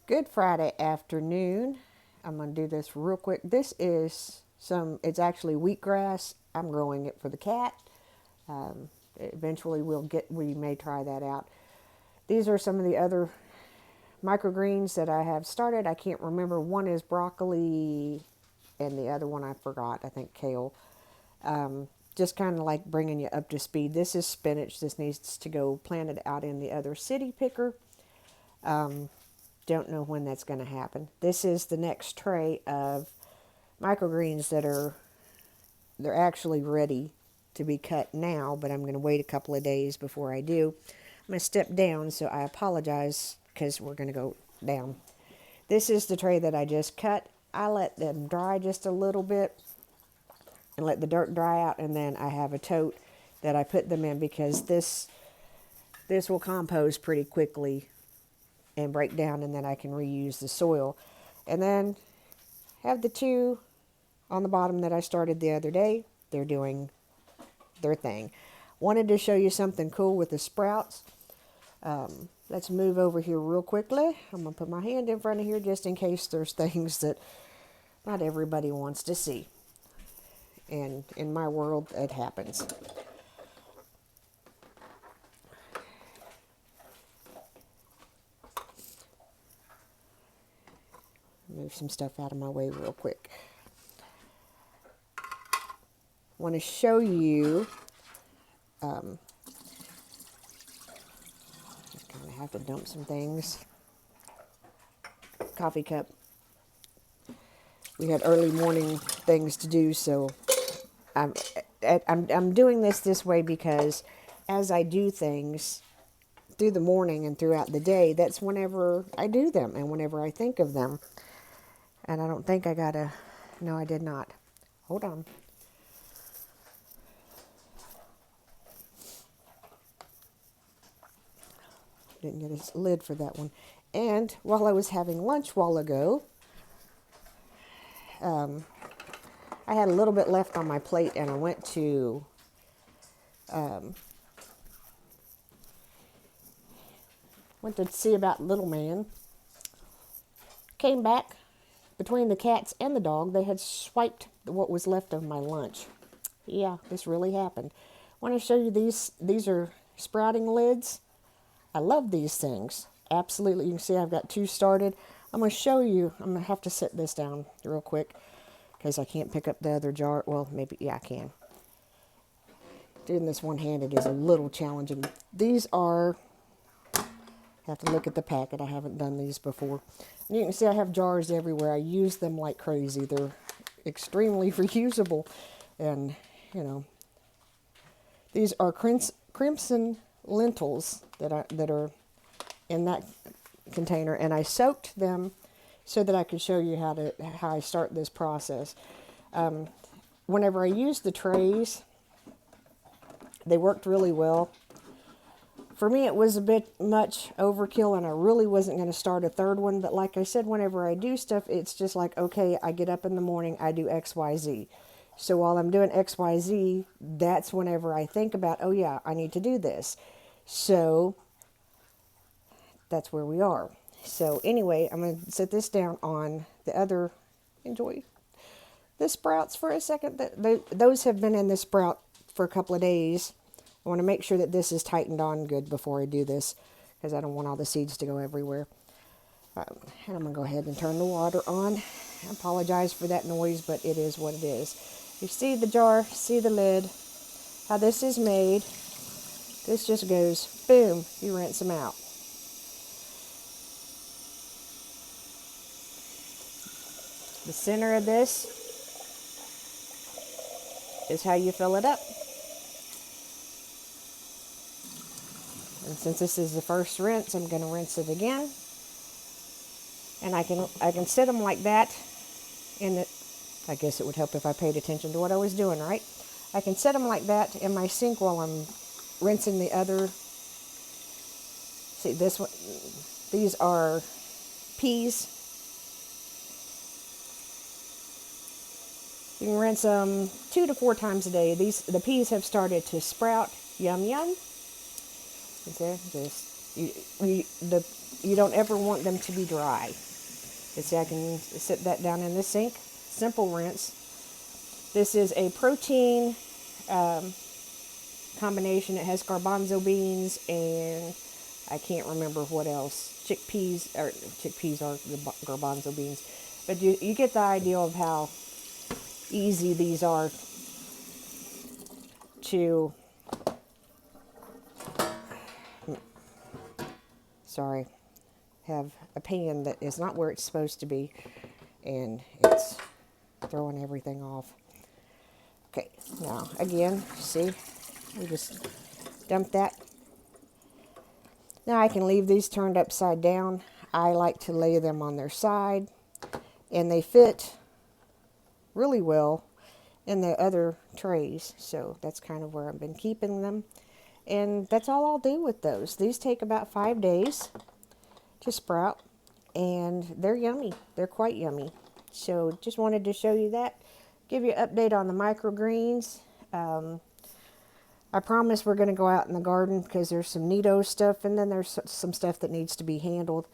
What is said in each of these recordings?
Good Friday afternoon. I'm going to do this real quick. This is it's actually wheatgrass. I'm growing it for the cat. Eventually we may try that out. These are some of the other microgreens that I have started. I can't remember. One is broccoli and the other one I forgot. I think kale. Just kind of like bringing you up to speed. This is spinach. This needs to go planted out in the other city picker. Don't know when that's going to happen. This is the next tray of microgreens they're actually ready to be cut now, but I'm going to wait a couple of days before I do. I'm going to step down, so I apologize because we're going to go down. This is the tray that I just cut. I let them dry just a little bit and let the dirt dry out, and then I have a tote that I put them in because this will compost pretty quickly and break down, and then I can reuse the soil. And then have the two on the bottom that I started the other day. They're doing their thing. Wanted to show you something cool with the sprouts. Let's move over here real quickly. I'm going to put my hand in front of here just in case there's things that not everybody wants to see. And in my world, it happens. Move some stuff out of my way real quick. Want to show you, just kind of have to dump some things. Coffee cup. We had early morning things to do, so I'm doing this way because as I do things through the morning and throughout the day, that's whenever I do them and whenever I think of them. And I don't think no, I did not. Hold on. Didn't get a lid for that one. And while I was having lunch a while ago, I had a little bit left on my plate, and I went to see about little man. Came back. Between the cats and the dog, they had swiped what was left of my lunch. Yeah, this really happened. I want to show you these. These are sprouting lids. I love these things. Absolutely. You can see I've got two started. I'm going to show you. I'm going to have to set this down real quick because I can't pick up the other jar. Well, maybe, yeah, I can. Doing this one-handed is a little challenging. These are, have to look at the packet. I haven't done these before. And you can see I have jars everywhere. I use them like crazy. They're extremely reusable. And, you know, these are crimson lentils that are in that container. And I soaked them so that I could show you how I start this process. Whenever I used the trays, they worked really well. For me, it was a bit much overkill, and I really wasn't going to start a third one. But like I said, whenever I do stuff, it's just like, okay, I get up in the morning, I do X, Y, Z. So while I'm doing X, Y, Z, that's whenever I think about, oh yeah, I need to do this. So that's where we are. So anyway, I'm going to set this down on the other, enjoy the sprouts for a second. Those have been in the sprout for a couple of days. I want to make sure that this is tightened on good before I do this because I don't want all the seeds to go everywhere. And I'm going to go ahead and turn the water on. I apologize for that noise, but it is what it is. You see the jar, see the lid, how this is made. This just goes, boom, you rinse them out. The center of this is how you fill it up. And since this is the first rinse, I'm going to rinse it again. And I can set them like that in it. I guess it would help if I paid attention to what I was doing, right? I can set them like that in my sink while I'm rinsing the other. See, this one, these are peas. You can rinse them 2 to 4 times a day. The peas have started to sprout. Yum, yum. Is there? The you don't ever want them to be dry. You see, I can sit that down in the sink. Simple rinse. This is a protein combination. It has garbanzo beans and I can't remember what else. Chickpeas are the garbanzo beans. But you get the idea of how easy these are to, have a pan that is not where it's supposed to be, and it's throwing everything off. Okay, now again, see, we just dump that. Now I can leave these turned upside down. I like to lay them on their side, and they fit really well in the other trays, so that's kind of where I've been keeping them. And that's all I'll do with those. These take about 5 days to sprout, and they're yummy. They're quite yummy. So just wanted to show you that, give you an update on the microgreens. I promise we're going to go out in the garden because there's some neato stuff, and then there's some stuff that needs to be handled.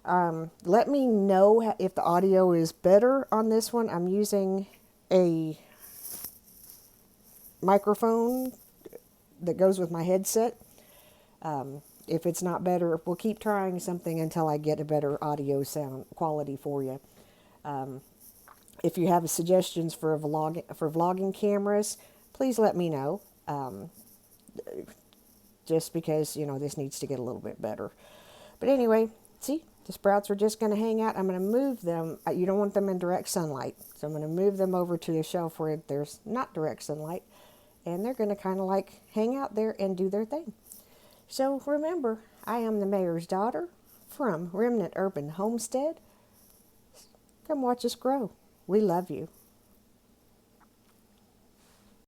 Let me know if the audio is better on this one. I'm using a microphone that goes with my headset. If it's not better, we'll keep trying something until I get a better audio sound quality for you. If you have suggestions for vlogging cameras, please let me know. Just because, this needs to get a little bit better. But anyway, see, the sprouts are just going to hang out. I'm going to move them. You don't want them in direct sunlight. So I'm going to move them over to the shelf where there's not direct sunlight. And they're going to kind of like hang out there and do their thing. So remember, I am the mayor's daughter from Remnant Urban Homestead. Come watch us grow. We love you.